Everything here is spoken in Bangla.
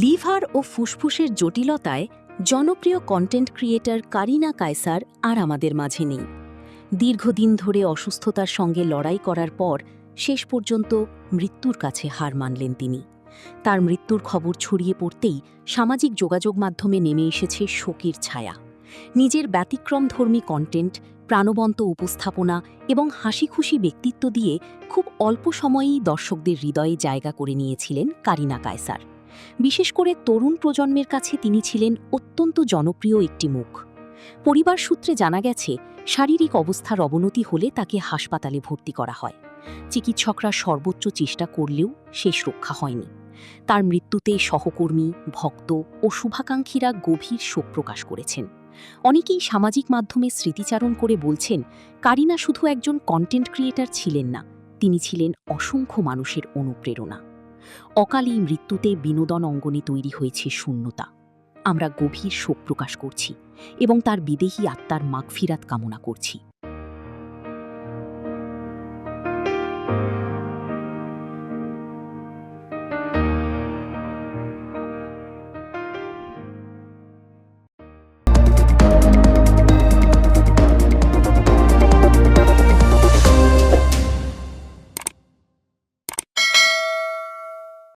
লিভার ও ফুসফুসের জটিলতায় জনপ্রিয় কন্টেন্ট ক্রিয়েটর কারিনা কায়সার আর আমাদের মাঝে নেই। দীর্ঘদিন ধরে অসুস্থতার সঙ্গে লড়াই করার পর শেষ পর্যন্ত মৃত্যুর কাছে হার মানলেন তিনি। তার মৃত্যুর খবর ছড়িয়ে পড়তেই সামাজিক যোগাযোগ মাধ্যমে নেমে এসেছে শোকের ছায়া। নিজের ব্যতিক্রমধর্মী কন্টেন্ট, প্রাণবন্ত উপস্থাপনা এবং হাসিখুশি ব্যক্তিত্ব দিয়ে খুব অল্প সময়েই দর্শকদের হৃদয়ে জায়গা করে নিয়েছিলেন কারিনা কায়সার। বিশেষ করে তরুণ প্রজন্মের কাছে তিনি ছিলেন অত্যন্ত জনপ্রিয় একটি মুখ। পরিবার সূত্রে জানা গেছে, শারীরিক অবস্থার অবনতি হলে তাকে হাসপাতালে ভর্তি করা হয়। চিকিৎসকরা সর্বোচ্চ চেষ্টা করলেও শেষ রক্ষা হয়নি। তার মৃত্যুতে সহকর্মী, ভক্ত ও শুভাকাঙ্ক্ষীরা গভীর শোক প্রকাশ করেছেন। অনেকেই সামাজিক মাধ্যমে স্মৃতিচারণ করে বলছেন, কারিনা শুধু একজন কন্টেন্ট ক্রিয়েটর ছিলেন না, তিনি ছিলেন অসংখ্য মানুষের অনুপ্রেরণা। অকালে মৃত্যুতে বিনোদন অঙ্গনে তৈরি হয়েছে শূন্যতা। আমরা গভীর শোক প্রকাশ করছি এবং তার বিদেহী আত্মার মাগফিরাত কামনা করছি।